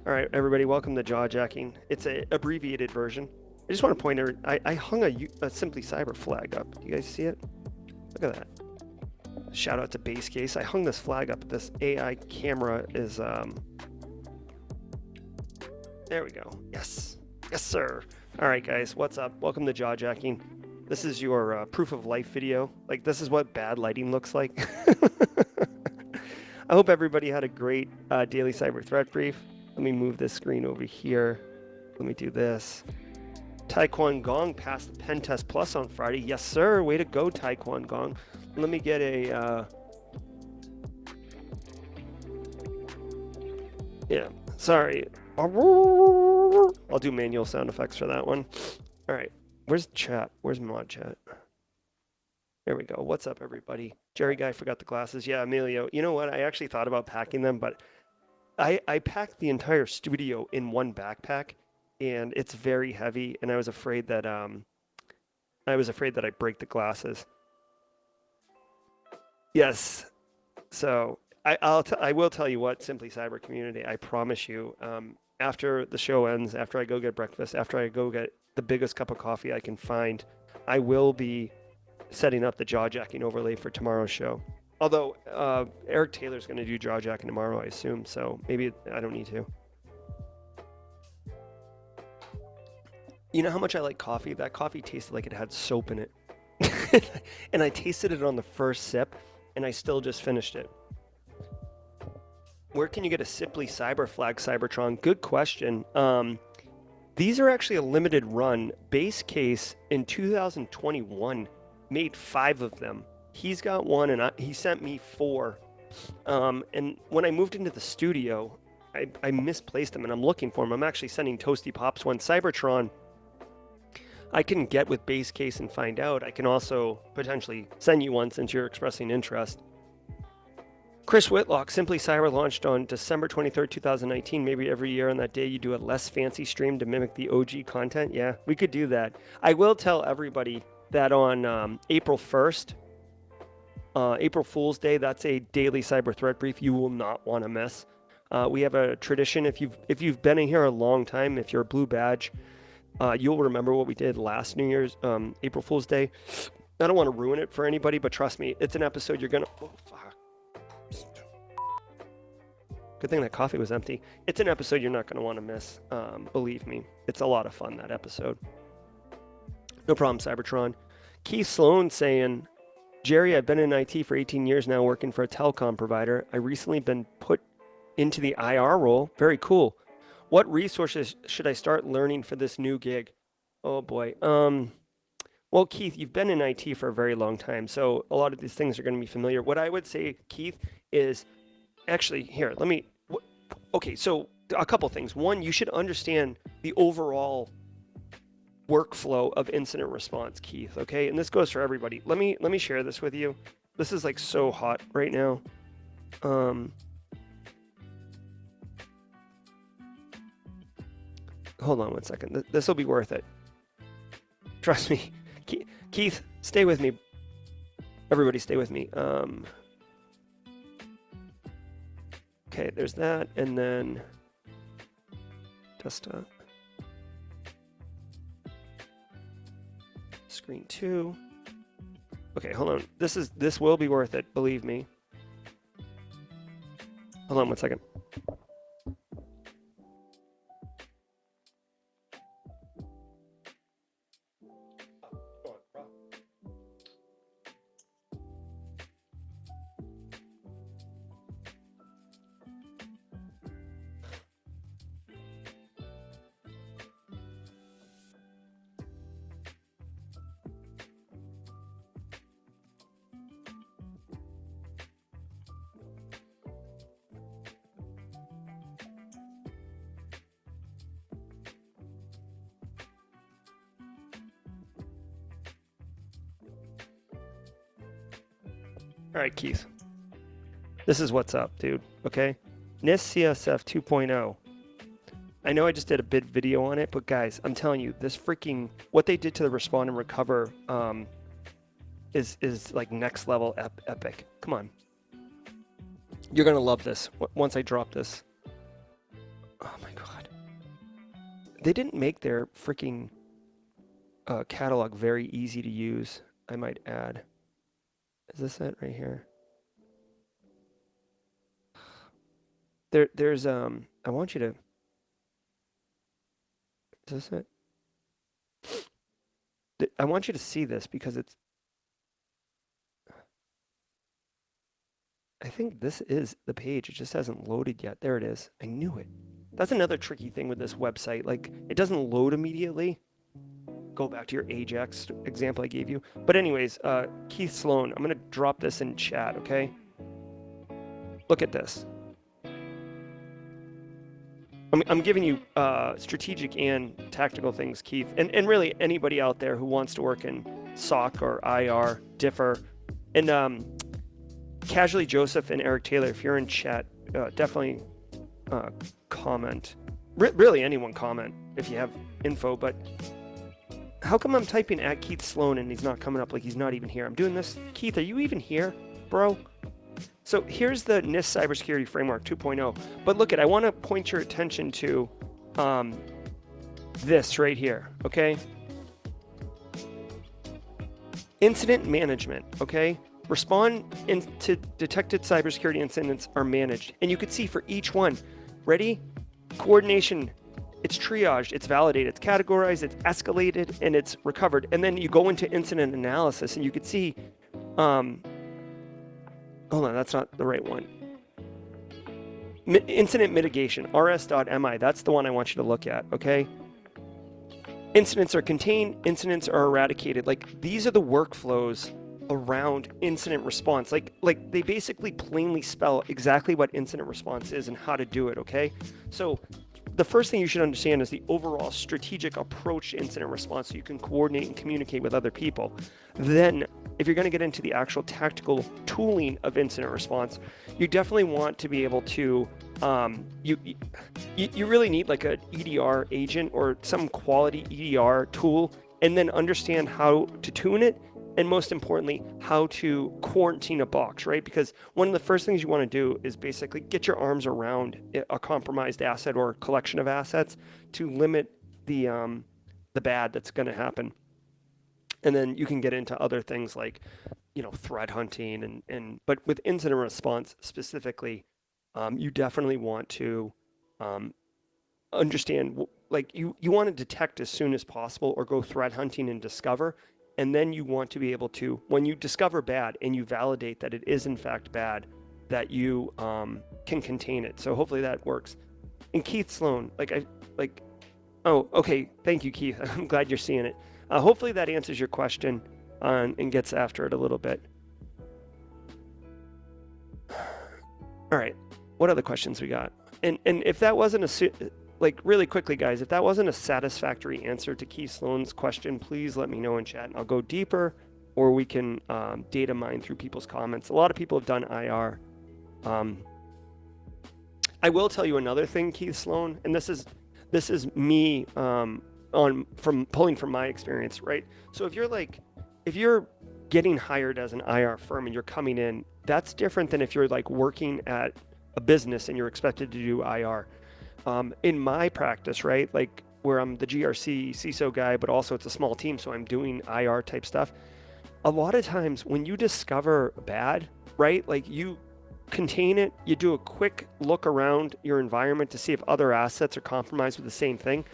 All right, everybody, welcome to Jaw Jackin. It's an abbreviated version. I just want to point out, I hung a Simply Cyber flag up. Do you guys see it? Look at that. Shout out to Base Case. I hung this flag up. This AI camera is, there we go. Yes. Yes, sir. All right, guys, what's up? Welcome to Jaw Jackin. This is your proof of life video. Like, this is what bad lighting looks like. I hope everybody had a great daily cyber threat brief. Let me move this screen over here. Let me do this. Taekwon Gong passed the Pen Test Plus on Friday. Yes, sir. Way to go, Taekwon Gong. Let me get a... yeah, sorry. I'll do manual sound effects for that one. All right. Where's chat? Where's mod chat? There we go. What's up, everybody? Jerry Guy forgot the glasses. Yeah, Emilio. You know what? I actually thought about packing them, but I packed the entire studio in one backpack, and it's very heavy, and I was afraid that I break the glasses. Yes. So I will tell you what, Simply Cyber community, I promise you, after the show ends, after I go get breakfast, after I go get the biggest cup of coffee I can find, I will be setting up the Jaw Jackin overlay for tomorrow's show. Although Eric Taylor's going to do Jaw Jackin tomorrow, I assume, so maybe I don't need to. You know how much I like coffee? That coffee tasted like it had soap in it. And I tasted it on the first sip, and I still just finished it. Where can you get a Simply Cyber flag, Cybertron? Good question. These are actually a limited run. Base Case in 2021 made 5 of them. He's got one, and he sent me 4. And when I moved into the studio, I misplaced them, and I'm looking for them. I'm actually sending Toasty Pops one. Cybertron, I can get with Base Case and find out. I can also potentially send you one since you're expressing interest. Chris Whitlock, Simply Cyber launched on December 23rd, 2019. Maybe every year on that day you do a less fancy stream to mimic the OG content. Yeah, we could do that. I will tell everybody that on April 1st, April Fool's Day, that's a daily cyber threat brief you will not want to miss. We have a tradition. If you've been in here a long time, if you're a blue badge, you'll remember what we did last New Year's, April Fool's Day. I don't want to ruin it for anybody, but trust me, it's an episode you're gonna... Oh, fuck. Good thing that coffee was empty. It's an episode you're not going to want to miss. Believe me, it's a lot of fun, that episode. No problem, Cybertron. Keith Sloan saying, Jerry, I've been in IT for 18 years now working for a telecom provider. I recently been put into the IR role. Very cool. What resources should I start learning for this new gig? Oh boy. Well, Keith, you've been in IT for a very long time, so a lot of these things are going to be familiar. What I would say, Keith, is actually, here, let me... Okay, so a couple things. One, you should understand the overall workflow of incident response, Keith, okay? And this goes for everybody. Let me share this with you. This is like so hot right now. Hold on one second. This will be worth it. Trust me. Keith, stay with me. Everybody stay with me. Okay, there's that, and then desktop. Screen 2. Okay, hold on. This will be worth it, believe me. Hold on one second. All right, Keith. This is what's up, dude, okay? NIST CSF 2.0. I know I just did a bit video on it, but guys, I'm telling you, this freaking... What they did to the respond and recover is like next level epic. Come on. You're going to love this once I drop this. Oh, my God. They didn't make their freaking catalog very easy to use, I might add. Is this it right here? There's I want you to. Is this it? I want you to see this because it's. I think this is the page. It just hasn't loaded yet. There it is. I knew it. That's another tricky thing with this website. Like, it doesn't load immediately. Go back to your Ajax example I gave you. But anyways, Keith Sloan, I'm going to drop this in chat, okay? Look at this. I'm giving you strategic and tactical things, Keith. And really anybody out there who wants to work in SOC or IR, differ. And Casually Joseph and Eric Taylor, if you're in chat, definitely comment. Really anyone comment if you have info, but how come I'm typing at Keith Sloan and he's not coming up, like he's not even here? I'm doing this. Keith, are you even here, bro? So here's the NIST Cybersecurity Framework 2.0. But look, I want to point your attention to this right here, okay? Incident management, okay? Respond to detected cybersecurity incidents are managed. And you can see for each one, ready? Coordination, it's triaged, it's validated, it's categorized, it's escalated, and it's recovered. And then you go into incident analysis and you could see, hold on, that's not the right one. Incident mitigation, rs.mi, that's the one I want you to look at, okay? Incidents are contained, incidents are eradicated. Like, these are the workflows around incident response. Like they basically plainly spell exactly what incident response is and how to do it, okay? So the first thing you should understand is the overall strategic approach to incident response so you can coordinate and communicate with other people. Then, if you're going to get into the actual tactical tooling of incident response, you definitely want to be able to, you really need like an EDR agent or some quality EDR tool, and then understand how to tune it, and most importantly, how to quarantine a box, right? Because one of the first things you want to do is basically get your arms around a compromised asset or collection of assets to limit the bad that's going to happen. And then you can get into other things like, you know, threat hunting but with incident response specifically, you definitely want to understand, like you want to detect as soon as possible or go threat hunting and discover. And then you want to be able to, when you discover bad and you validate that it is in fact bad, that you can contain it. So hopefully that works. And Keith Sloan, oh, okay, thank you, Keith. I'm glad you're seeing it. Hopefully that answers your question and gets after it a little bit. All right, what other questions we got? And if that wasn't like really quickly, guys, if that wasn't a satisfactory answer to Keith Sloan's question, please let me know in chat and I'll go deeper, or we can data mine through people's comments. A lot of people have done IR. I will tell you another thing, Keith Sloan, and this is me from pulling from my experience, right? So if you're getting hired as an IR firm and you're coming in, that's different than if you're like working at a business and you're expected to do IR. In my practice, right, like where I'm the GRC CISO guy, but also it's a small team, so I'm doing IR type stuff. A lot of times when you discover bad, right, like you contain it, you do a quick look around your environment to see if other assets are compromised with the same thing,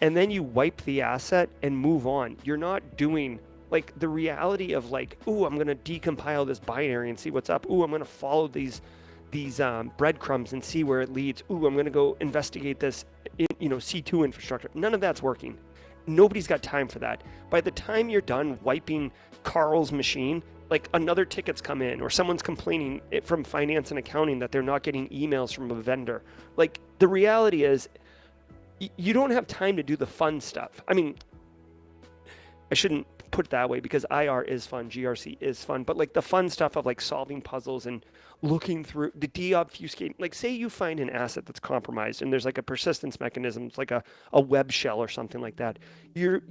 and then you wipe the asset and move on. You're not doing like the reality of like, ooh, I'm going to decompile this binary and see what's up. Ooh, I'm going to follow these breadcrumbs and see where it leads. Ooh, I'm going to go investigate this, C2 infrastructure. None of that's working. Nobody's got time for that. By the time you're done wiping Carl's machine, like another ticket's come in or someone's complaining from finance and accounting that they're not getting emails from a vendor. Like the reality is you don't have time to do the fun stuff. I mean, I shouldn't put it that way because IR is fun, GRC is fun, but like the fun stuff of like solving puzzles and looking through the deobfuscating, like say you find an asset that's compromised and there's like a persistence mechanism, it's like a web shell or something like that. You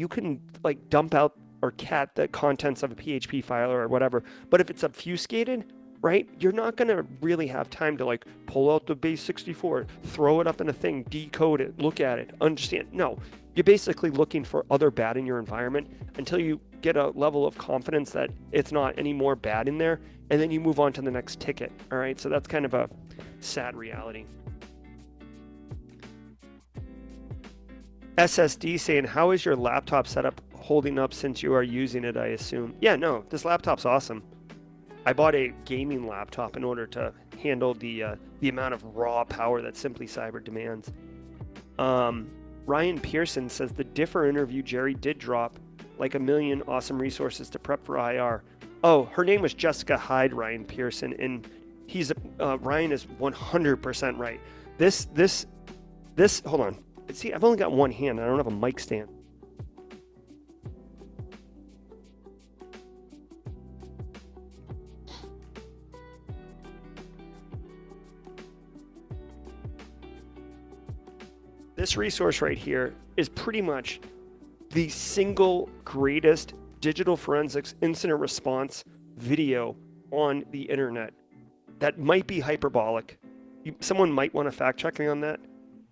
can like dump out or cat the contents of a PHP file or whatever, but if it's obfuscated, right? You're not going to really have time to like pull out the base 64, throw it up in a thing, decode it, look at it, understand. No, you're basically looking for other bad in your environment until you get a level of confidence that it's not any more bad in there. And then you move on to the next ticket. All right. So that's kind of a sad reality. SSD saying, how is your laptop setup holding up since you are using it, I assume? Yeah, no, this laptop's awesome. I bought a gaming laptop in order to handle the amount of raw power that Simply Cyber demands. Ryan Pearson says the Differ interview Jerry did drop like a million awesome resources to prep for IR. Oh, her name was Jessica Hyde, Ryan Pearson, and he's Ryan is 100% right. This hold on. See, I've only got one hand. I don't have a mic stand. This resource right here is pretty much the single greatest digital forensics incident response video on the internet. That might be hyperbolic. Someone might want to fact check me on that.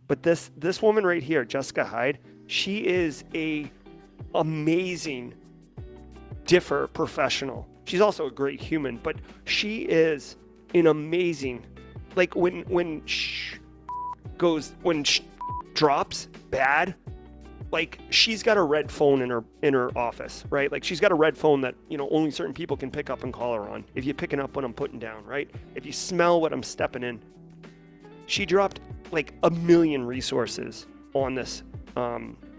But this woman right here, Jessica Hyde, she is a amazing Differ professional. She's also a great human, but she is an amazing, like when drops bad, like she's got a red phone in her office, right? Like she's got a red phone that, you know, only certain people can pick up and call her on. If you're picking up what I'm putting down, right? If you smell what I'm stepping in. She dropped like a million resources on this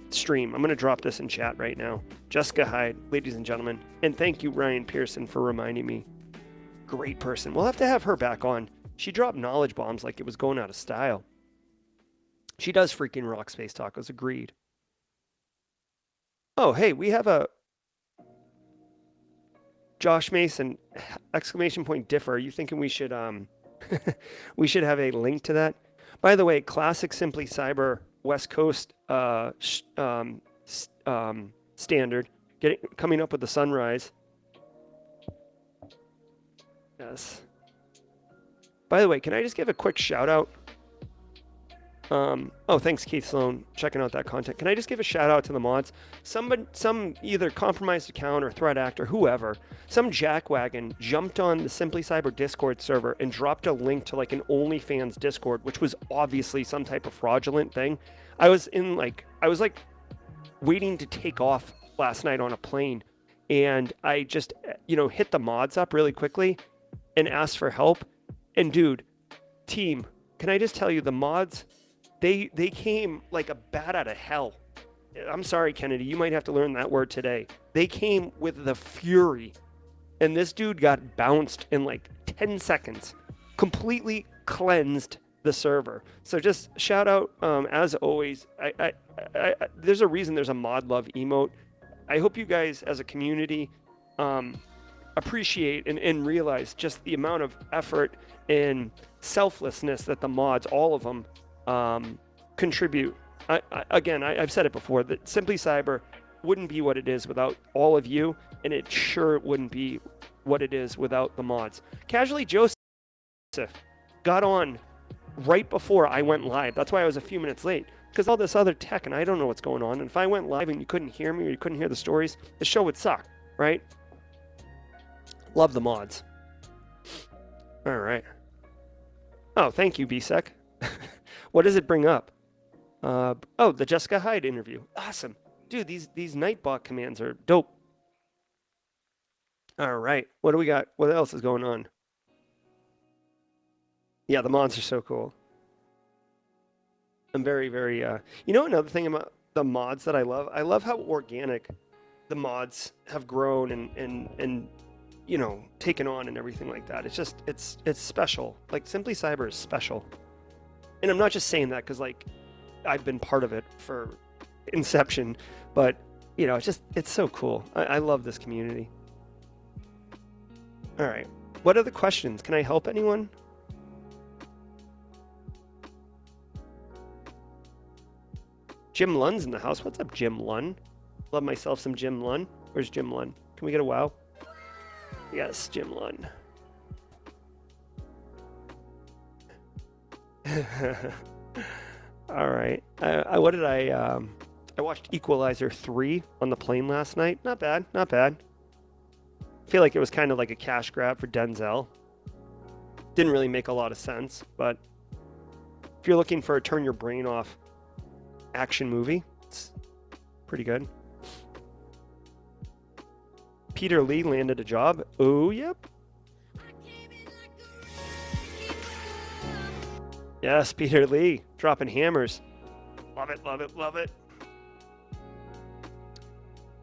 stream. I'm going to drop this in chat right now. Jessica Hyde, ladies and gentlemen. And thank you, Ryan Pearson, for reminding me. Great person. We'll have to have her back on. She dropped knowledge bombs like it was going out of style. She does freaking rock Space Tacos. Agreed. Oh, hey, we have a Josh Mason, ! Differ. Are you thinking we should we should have a link to that? By the way, classic Simply Cyber West Coast standard, coming up with the sunrise. Yes. By the way, can I just give a quick shout out? Oh, thanks, Keith Sloan, checking out that content. Can I just give a shout out to the mods? Some either compromised account or threat actor, whoever, some jackwagon jumped on the Simply Cyber Discord server and dropped a link to like an OnlyFans Discord, which was obviously some type of fraudulent thing. I was waiting to take off last night on a plane, and I just, hit the mods up really quickly and asked for help. And dude, team, can I just tell you, the mods, they came like a bat out of hell. I'm sorry, Kennedy, you might have to learn that word today. They came with the fury, and this dude got bounced in like 10 seconds, completely cleansed the server. So just shout out, as always, I there's a reason there's a mod love emote. I hope you guys as a community appreciate and realize just the amount of effort and selflessness that the mods, all of them, contribute. I've said it before, that Simply Cyber wouldn't be what it is without all of you, and it sure wouldn't be what it is without the mods. Casually Joseph got on right before I went live. That's why I was a few minutes late, because all this other tech, and I don't know what's going on. And if I went live and you couldn't hear me or you couldn't hear the stories, the show would suck, right? Love the mods. All right. Oh, thank you, BSEC. What does it bring up? Oh, the Jessica Hyde interview. Awesome. Dude, these Nightbot commands are dope. All right. What do we got? What else is going on? Yeah, the mods are so cool. I'm very, very... another thing about the mods that I love how organic the mods have grown and taken on and everything like that. It's just, it's special. Like, Simply Cyber is special. And I'm not just saying that because, like, I've been part of it for inception, but, it's so cool. I love this community. All right. What are the questions? Can I help anyone? Jim Lunn's in the house. What's up, Jim Lunn? Love myself some Jim Lunn. Where's Jim Lunn? Can we get a wow? Yes, Jim Lunn. All right. What did I watched Equalizer 3 on the plane last night. Not bad, not bad. I feel like it was kind of like a cash grab for Denzel. Didn't really make a lot of sense, but if you're looking for a turn your brain off action movie, it's pretty good. Peter Lee landed a job. Oh, yep. Yes, Peter Lee dropping hammers. Love it, love it, love it.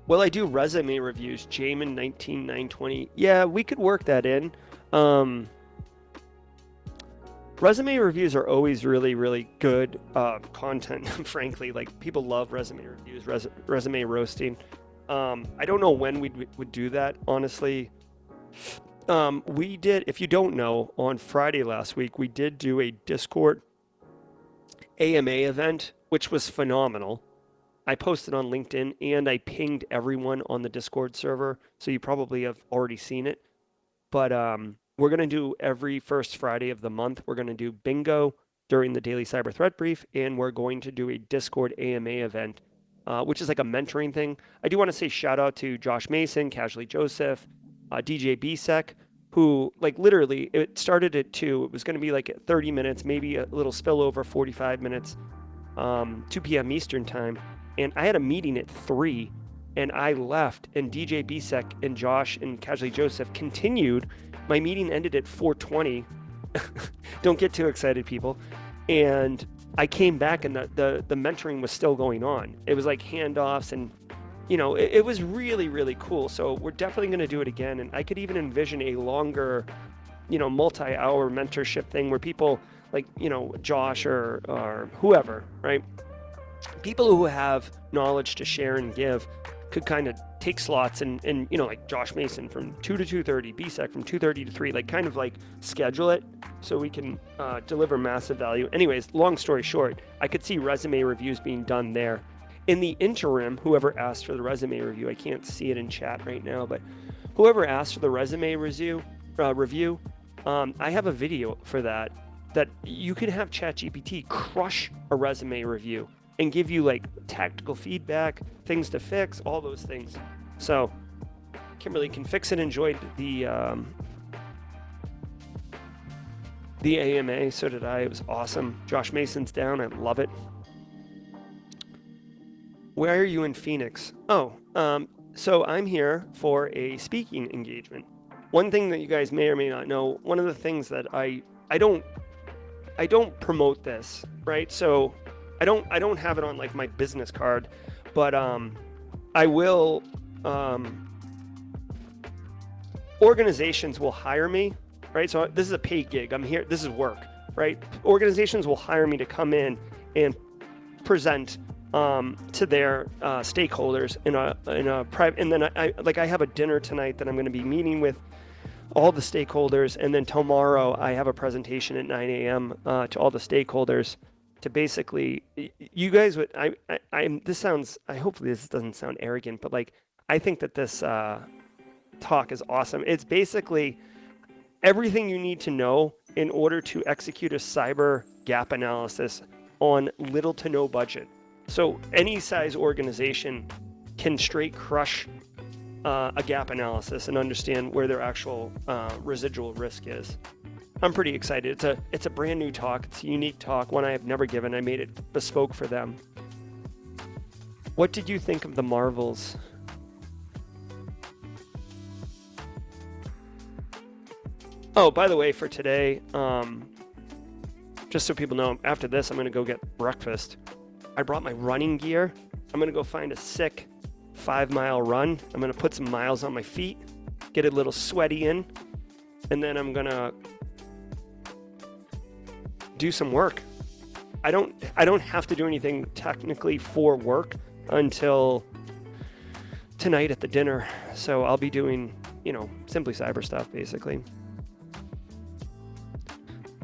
Well, I do resume reviews. Jamin 19920. Yeah, we could work that in. Resume reviews are always really, really good content. Frankly, like people love resume reviews, resume roasting. I don't know when we would do that, honestly. We did, if you don't know, on Friday last week, we did do a Discord AMA event, which was phenomenal. I posted on LinkedIn and I pinged everyone on the Discord server, so you probably have already seen it. But we're going to do every first Friday of the month, we're going to do bingo during the daily cyber threat brief, and we're going to do a Discord AMA event, which is like a mentoring thing. I do want to say shout out to Josh Mason, Casually Joseph, DJ BSEC, who like literally it started at 2. It was going to be like 30 minutes, maybe a little spillover, 45 minutes, 2 p.m. Eastern time. And I had a meeting at 3 and I left, and DJ BSEC and Josh and Casually Joseph continued. My meeting ended at 4:20. Don't get too excited, people. And I came back and the mentoring was still going on. It was like handoffs and, you know, it was really, really cool. So we're definitely going to do it again. And I could even envision a longer, you know, multi-hour mentorship thing where people like, you know, Josh or whoever, right? People who have knowledge to share and give could kind of take slots and you know, like Josh Mason from 2 to 2:30, BSEC from 2:30 to 3, like kind of like schedule it so we can deliver massive value. Anyways, long story short, I could see resume reviews being done there. In the interim, whoever asked for the resume review, I can't see it in chat right now, but whoever asked for the resume review, I have a video for that you can have ChatGPT crush a resume review and give you like tactical feedback, things to fix, all those things. So Kimberly can fix it. Enjoyed the AMA, so did I. It was awesome. Josh Mason's down. I love it. Where are you in Phoenix? Oh, so I'm here for a speaking engagement. One thing that you guys may or may not know, one of the things that I don't promote this, right? So I don't have it on like my business card, but I will. Organizations will hire me, right? So this is a paid gig. I'm here. This is work, right? Organizations will hire me to come in and present to their stakeholders in a private. And then I have a dinner tonight that I'm going to be meeting with all the stakeholders, and then tomorrow I have a presentation at 9 a.m. To all the stakeholders to basically, you guys would, this sounds, hopefully this doesn't sound arrogant, but like, I think that this talk is awesome. It's basically everything you need to know in order to execute a cyber gap analysis on little to no budget. So any size organization can straight crush a gap analysis and understand where their actual residual risk is. I'm pretty excited. It's a brand new talk. It's a unique talk, one I have never given. I made it bespoke for them. What did you think of the Marvels? Oh, by the way, for today, just so people know, after this, I'm going to go get breakfast. I brought my running gear. I'm going to go find a sick 5-mile run. I'm going to put some miles on my feet, get a little sweaty in, and then I'm going to do some work. I don't have to do anything technically for work until tonight at the dinner. So I'll be doing, you know, Simply Cyber stuff, basically.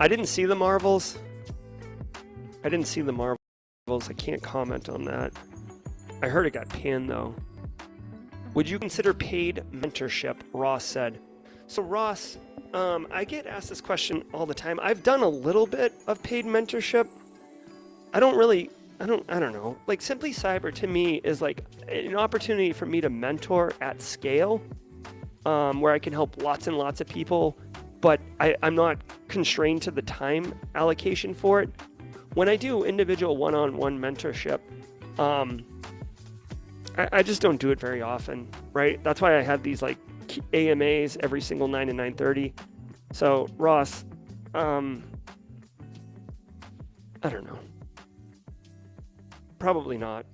I didn't see the Marvels. I can't comment on that. I heard it got panned, though. Would you consider paid mentorship? Ross said. So Ross, I get asked this question all the time. I've done a little bit of paid mentorship. I don't know. Like Simply Cyber to me is like an opportunity for me to mentor at scale, where I can help lots and lots of people, but I'm not constrained to the time allocation for it. When I do individual one-on-one mentorship, I just don't do it very often, right? That's why I have these like AMAs every single 9 and 9:30. So Ross, I don't know. Probably not.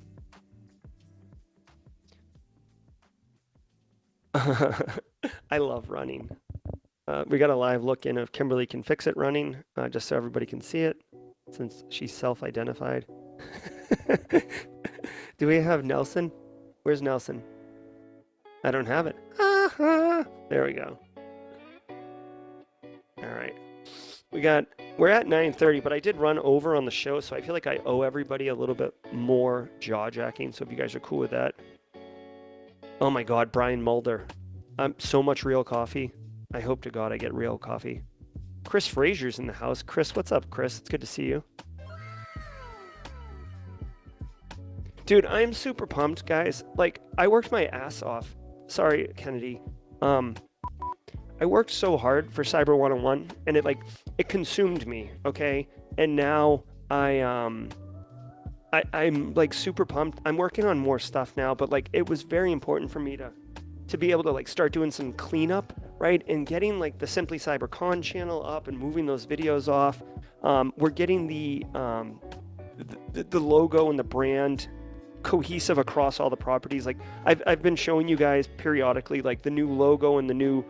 I love running. We got a live look in of Kimberly Can Fix It running, just so everybody can see it, since she's self-identified. Do we have Nelson? Where's Nelson? I don't have it. There we go. All right. We're at 9:30, but I did run over on the show, so I feel like I owe everybody a little bit more jaw jacking. So if you guys are cool with that. Oh my God, Brian Mulder. So much real coffee. I hope to God I get real coffee. Chris Frazier's in the house. Chris, what's up, Chris? It's good to see you. Dude, I'm super pumped, guys. Like, I worked my ass off. Sorry, Kennedy. I worked so hard for Cyber 101, and it consumed me, okay? And now I'm like super pumped. I'm working on more stuff now, but like it was very important for me to be able to like start doing some cleanup, right? And getting like the Simply CyberCon channel up and moving those videos off. We're getting the logo and the brand cohesive across all the properties. Like I've been showing you guys periodically like the new logo and the new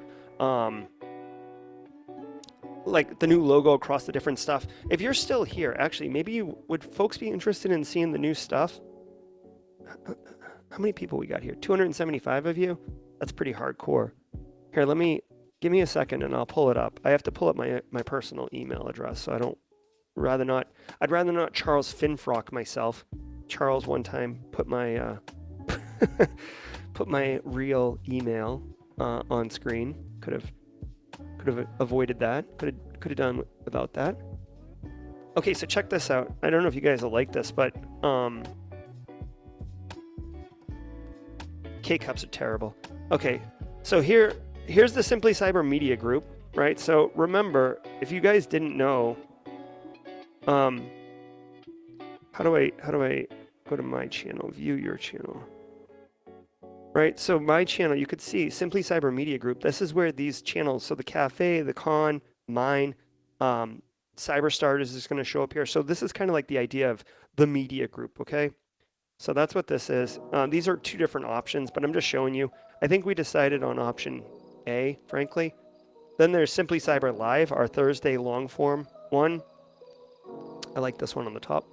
logo across the different stuff. If you're still here, actually, maybe would folks be interested in seeing the new stuff? How many people we got here? 275 of you? That's pretty hardcore. Here, give me a second and I'll pull it up. I have to pull up my personal email address, so I'd rather not Charles Finfrock myself. Charles one time put my put my real email on screen. Could have avoided that. Could have done without that. Okay, so check this out. I don't know if you guys will like this, but K-cups are terrible. Okay, so here's the Simply Cyber Media Group, right? So remember, if you guys didn't know, how do I go to my channel, view your channel? Right, so my channel, you could see Simply Cyber Media Group. This is where these channels, so the cafe, the con, mine, Cyber Starters is going to show up here. So this is kind of like the idea of the media group, okay? So that's what this is. These are two different options, but I'm just showing you. I think we decided on option A, frankly. Then there's Simply Cyber Live, our Thursday long form one. I like this one on the top.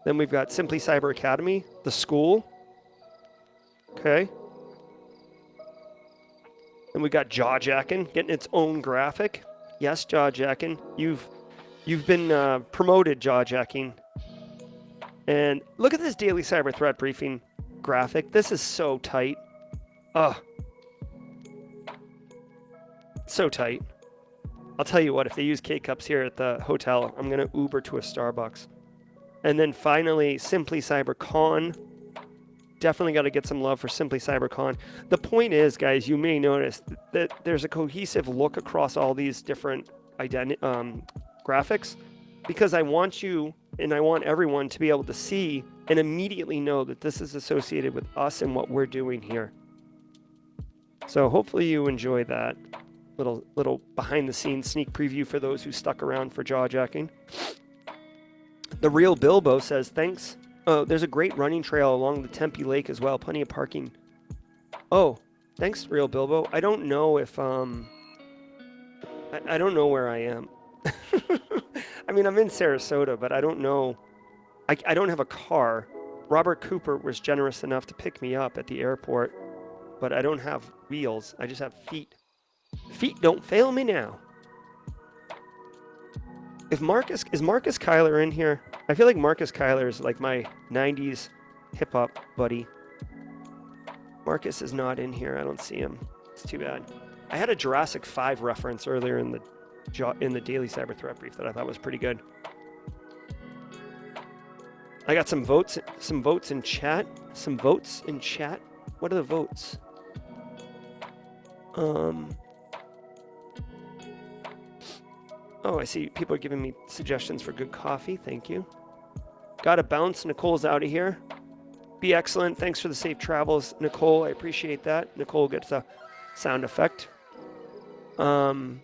Then we've got Simply Cyber Academy, the school. Okay. Then we got Jaw Jackin getting its own graphic. Yes, Jaw Jackin, you've been promoted, Jaw Jackin. And look at this daily cyber threat briefing graphic. This is so tight. So tight. I'll tell you what, if they use K-cups here at the hotel, I'm gonna Uber to a Starbucks. And then finally, Simply CyberCon. Definitely got to get some love for Simply CyberCon. The point is, guys, you may notice that there's a cohesive look across all these different graphics, because I want you and I want everyone to be able to see and immediately know that this is associated with us and what we're doing here. So hopefully you enjoy that little behind the scenes sneak preview for those who stuck around for Jaw Jackin. The Real Bilbo says, thanks. Oh, there's a great running trail along the Tempe Lake as well. Plenty of parking. Oh, thanks, Real Bilbo. I don't know if I don't know where I am. I mean, I'm in Sarasota, but I don't know. I don't have a car. Robert Cooper was generous enough to pick me up at the airport, but I don't have wheels. I just have feet. Feet don't fail me now. Is Marcus Kyler in here? I feel like Marcus Kyler is like my 90s hip-hop buddy. Marcus is not in here. I don't see him. It's too bad. I had a Jurassic 5 reference earlier in the daily cyber threat brief that I thought was pretty good. I got some votes in chat. Some votes in chat. What are the votes? Oh, I see people are giving me suggestions for good coffee. Thank you. Gotta bounce. Nicole's out of here. Be excellent. Thanks for the safe travels, Nicole. I appreciate that. Nicole gets a sound effect. You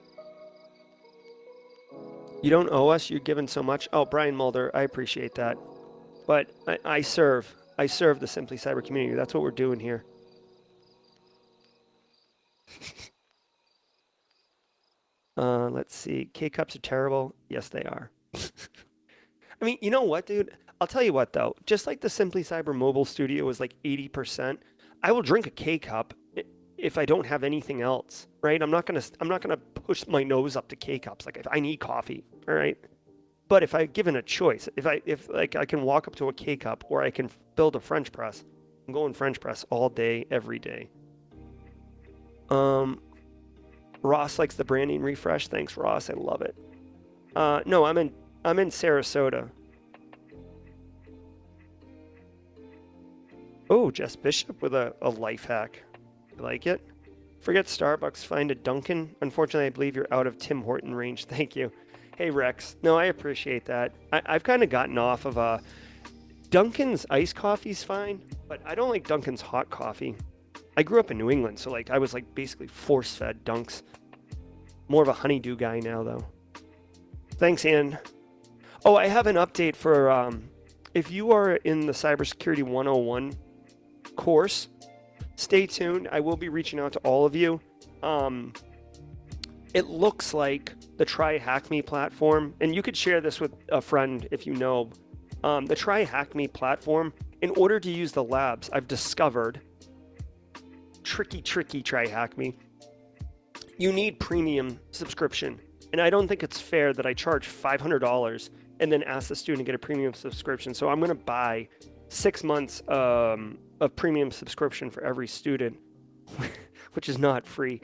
don't owe us. You're given so much. Oh, Brian Mulder, I appreciate that. But I serve the Simply Cyber community. That's what we're doing here. Let's see. K-Cups are terrible. Yes, they are. I mean, you know what, dude? I'll tell you what, though. Just like the Simply Cyber mobile studio is like 80%, I will drink a K-Cup if I don't have anything else, right? I'm not gonna push my nose up to K-Cups. Like, if I need coffee, all right? But if I given a choice, if like I can walk up to a K-Cup or I can build a French press, I'm going French press all day, every day. Ross likes the branding refresh. Thanks, Ross. I love it. No, I'm in Sarasota. Oh, Jess Bishop with a life hack. I like it. Forget Starbucks, find a Dunkin'. Unfortunately, I believe you're out of Tim Horton range. Thank you. Hey, Rex. No, I appreciate that. I've kind of gotten off of Dunkin's iced coffee's fine, but I don't like Dunkin's hot coffee. I grew up in New England, so like I was like basically force-fed Dunks. More of a honeydew guy now, though. Thanks, Ann. Oh, I have an update for if you are in the Cybersecurity 101 course, stay tuned. I will be reaching out to all of you. It looks like the Try Hack Me platform, and you could share this with a friend if you know, the Try Hack Me platform, in order to use the labs, I've discovered, tricky Try Hack Me, you need premium subscription. And I don't think it's fair that I charge $500 and then ask the student to get a premium subscription. So I'm going to buy 6 months of premium subscription for every student, which is not free.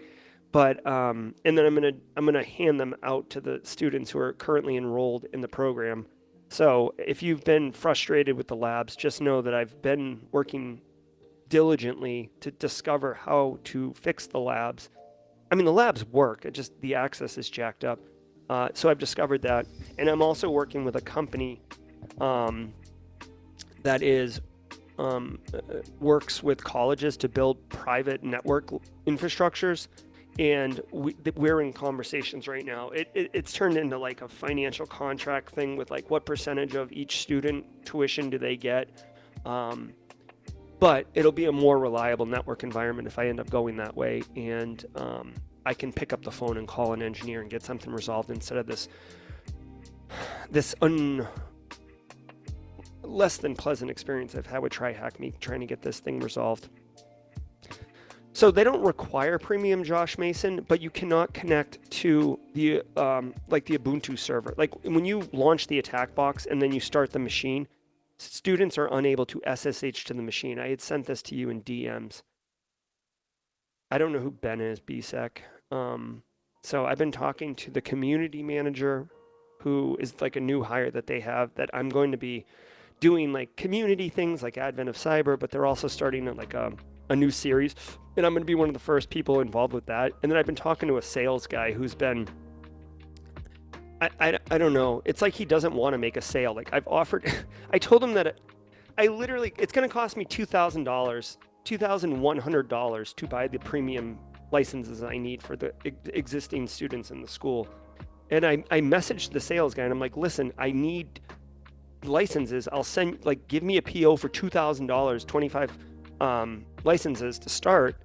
But and then I'm gonna hand them out to the students who are currently enrolled in the program. So if you've been frustrated with the labs, just know that I've been working diligently to discover how to fix the labs. I mean, the labs work, it just the access is jacked up. So I've discovered that, and I'm also working with a company that is works with colleges to build private network infrastructures. And we're in conversations right now. It's turned into like a financial contract thing with like what percentage of each student tuition do they get. But it'll be a more reliable network environment if I end up going that way. And I can pick up the phone and call an engineer and get something resolved instead of this less than pleasant experience I've had with Try Hack Me trying to get this thing resolved. So they don't require premium, Josh Mason, but you cannot connect to the like the Ubuntu server. Like when you launch the attack box and then you start the machine, students are unable to SSH to the machine. I had sent this to you in DMs. I don't know who Ben is, BSEC. So I've been talking to the community manager, who is like a new hire that they have, that I'm going to be doing like community things like Advent of Cyber, but they're also starting like a new series, and I'm going to be one of the first people involved with that. And then I've been talking to a sales guy who's been, I don't know, it's like he doesn't want to make a sale. Like I've offered, I told him that it's going to cost me $2,000, $2,100 to buy the premium licenses I need for the existing students in the school. And I messaged the sales guy and I'm like, listen, I need licenses. I'll send, like, give me a PO for $2,000, 25 licenses to start.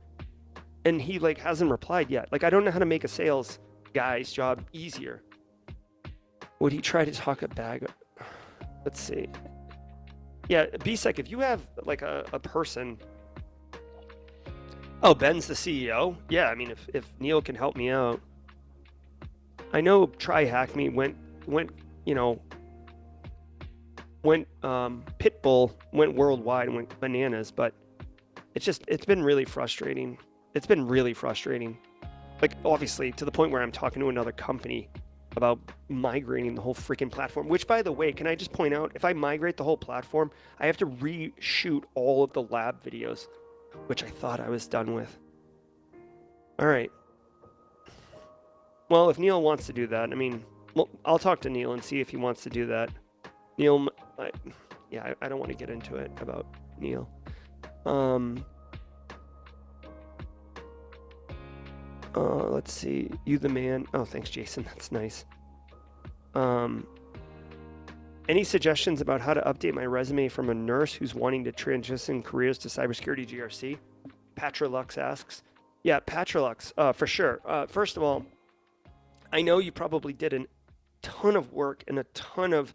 And he like hasn't replied yet. Like, I don't know how to make a sales guy's job easier. Would he try to talk a bag? Let's see. Yeah, BSEC, if you have like a person. Oh, Ben's the CEO? Yeah, I mean, if Neil can help me out. I know Try Hack Me went Pitbull went worldwide and went bananas, but it's been really frustrating. It's been really frustrating. like obviously to the point where I'm talking to another company about migrating the whole freaking platform, which by the way, can I just point out, if I migrate the whole platform, I have to reshoot all of the lab videos, which I thought I was done with. All right. Well, if Neil wants to do that, I mean, well, I'll talk to Neil and see if he wants to do that. Neil, I don't want to get into it about Neil. Let's see. You the man. Oh, thanks, Jason. That's nice. Any suggestions about how to update my resume from a nurse who's wanting to transition careers to cybersecurity GRC? Patrolux asks. Yeah, Patrolux, for sure. First of all, I know you probably did a ton of work and a ton of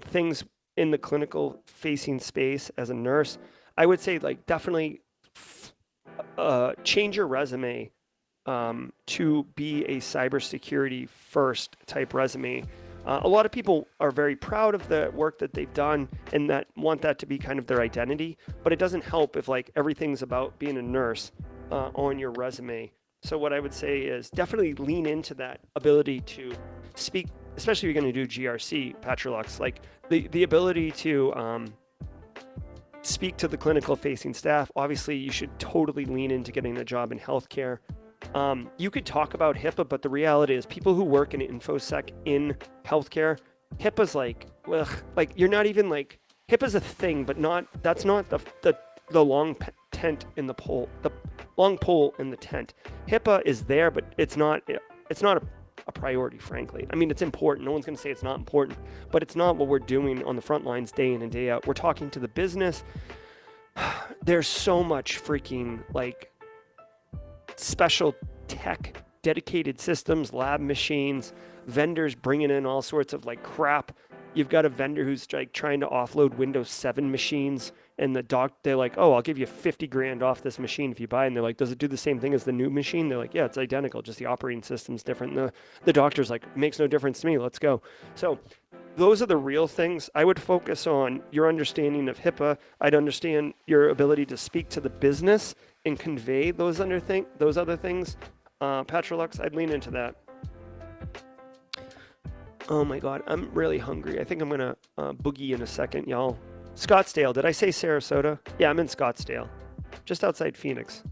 things in the clinical facing space as a nurse. I would say like definitely change your resume to be a cybersecurity first type resume. A lot of people are very proud of the work that they've done and that want that to be kind of their identity, but it doesn't help if like everything's about being a nurse on your resume. So what I would say is definitely lean into that ability to speak, especially if you're going to do GRC, Patrolux, like the ability to speak to the clinical facing staff. Obviously, you should totally lean into getting a job in healthcare. You could talk about HIPAA, but the reality is people who work in infosec in healthcare, HIPAA's like, ugh, like you're not even like, HIPAA's a thing, but that's not the long tent in the pole, the long pole in the tent. HIPAA is there, but it's not a priority, frankly. I mean, it's important. No one's going to say it's not important, but it's not what we're doing on the front lines day in and day out. We're talking to the business. There's so much freaking like special tech, dedicated systems, lab machines, vendors bringing in all sorts of like crap. You've got a vendor who's like trying to offload Windows 7 machines, and they're like, oh, I'll give you 50 grand off this machine if you buy it. And they're like, does it do the same thing as the new machine? They're like, yeah, it's identical, just the operating system's different. And the doctor's like, makes no difference to me, let's go. So those are the real things. I would focus on your understanding of HIPAA. I'd understand your ability to speak to the business and convey those other things. Patrolux, I'd lean into that. Oh my God, I'm really hungry. I think I'm gonna boogie in a second, y'all. Scottsdale, did I say Sarasota? Yeah, I'm in Scottsdale, just outside Phoenix.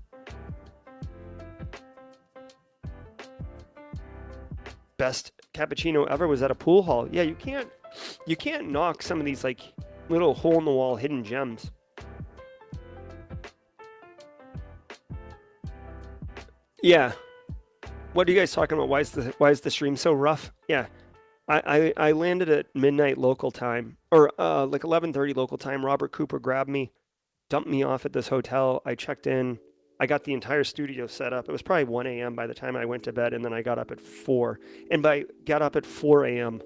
Best cappuccino ever was at a pool hall. Yeah, you can't knock some of these like little hole in the wall hidden gems. Yeah. What are you guys talking about? Why is the stream so rough? Yeah. I landed at midnight local time, or like 11:30 local time. Robert Cooper grabbed me, dumped me off at this hotel. I checked in. I got the entire studio set up. It was probably 1 a.m. by the time I went to bed, and then I got up at 4. And got up at 4 a.m.,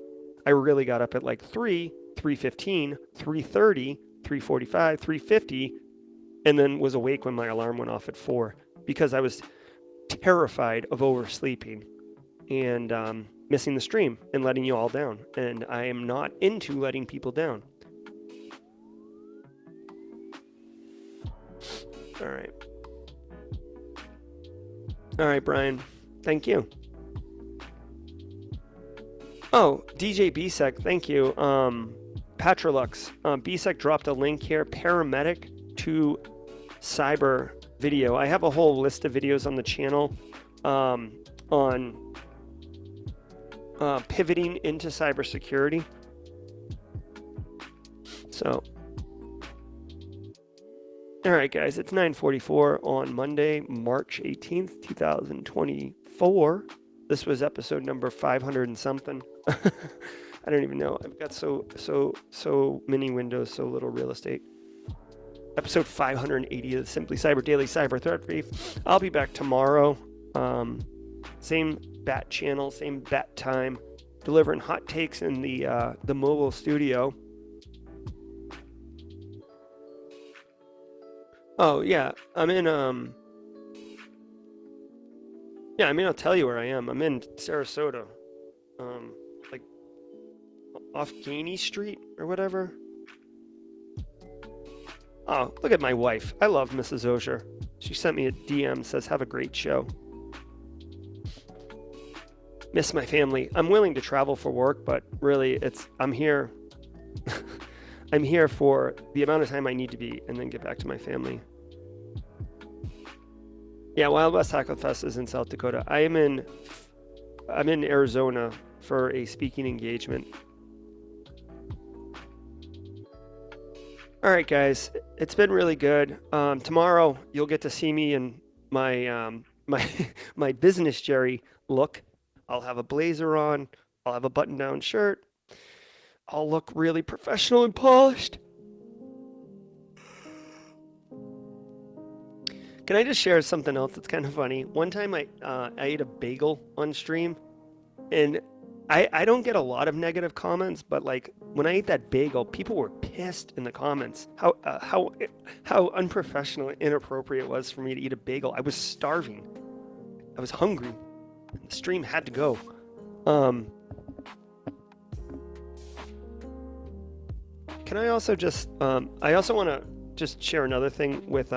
I really got up at like 3, 3:15, 3:30, 3:45, 3:50, and then was awake when my alarm went off at 4 because I was terrified of oversleeping and missing the stream and letting you all down. And I am not into letting people down. All right, Brian. Thank you. Oh, DJ BSEC, thank you. Patrolux, BSEC dropped a link here, paramedic to cyber video. I have a whole list of videos on the channel on pivoting into cybersecurity. So, all right, guys, it's 9:44 on Monday, March 18th, 2024. This was episode number 500 and something. I don't even know. I've got so many windows, so little real estate. Episode 580 of the Simply Cyber Daily Cyber Threat Brief. I'll be back tomorrow. Same bat channel, same bat time, delivering hot takes in the mobile studio. Oh yeah, I'm in yeah, I mean, I'll tell you where I am. I'm in Sarasota, like off Gainey Street or whatever. Oh, look at my wife. I love Mrs. Osher. She sent me a DM, says, have a great show. Miss my family. I'm willing to travel for work, but really I'm here. I'm here for the amount of time I need to be and then get back to my family. Yeah, Wild West Tackle Fest is in South Dakota. I'm in Arizona for a speaking engagement. All right, guys, it's been really good. Tomorrow you'll get to see me in my my business Jerry look. I'll have a blazer on. I'll have a button-down shirt. I'll look really professional and polished. Can I just share something else that's kind of funny? One time I ate a bagel on stream, and I don't get a lot of negative comments, but like when I ate that bagel, people were pissed in the comments. How unprofessional and inappropriate it was for me to eat a bagel. I was starving. I was hungry. And the stream had to go. Can I also just I also want to just share another thing with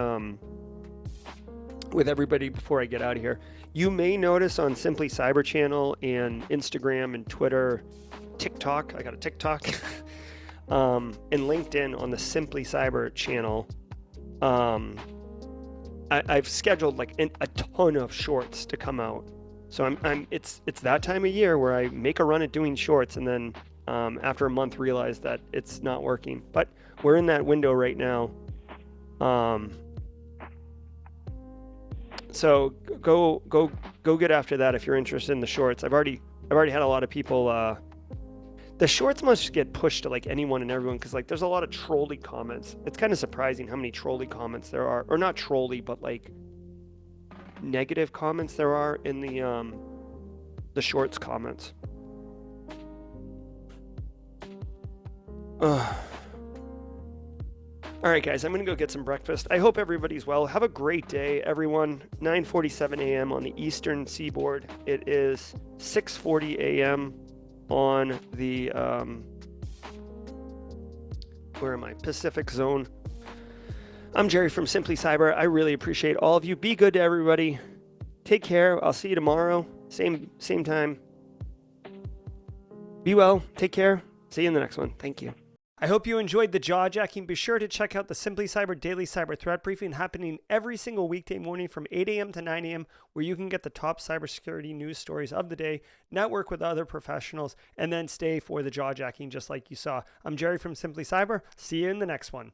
everybody before I get out of here. You may notice on Simply Cyber channel and Instagram and Twitter, TikTok, I got a TikTok, and LinkedIn on the Simply Cyber channel. I've scheduled like a ton of shorts to come out. So it's that time of year where I make a run at doing shorts and then after a month realize that it's not working. But we're in that window right now. So go get after that if you're interested in the shorts. I've already had a lot of people. The shorts must get pushed to like anyone and everyone because like there's a lot of trolly comments. It's kind of surprising how many trolly comments there are, or not trolly, but like negative comments there are in the shorts comments. All right, guys, I'm going to go get some breakfast. I hope everybody's well. Have a great day, everyone. 9:47 a.m. on the Eastern Seaboard. It is 6:40 a.m. on the, where am I? Pacific Zone. I'm Jerry from Simply Cyber. I really appreciate all of you. Be good to everybody. Take care. I'll see you tomorrow. Same time. Be well. Take care. See you in the next one. Thank you. I hope you enjoyed the Jaw Jacking. Be sure to check out the Simply Cyber Daily Cyber Threat Briefing happening every single weekday morning from 8 a.m. to 9 a.m., where you can get the top cybersecurity news stories of the day, network with other professionals, and then stay for the Jaw Jacking just like you saw. I'm Jerry from Simply Cyber. See you in the next one.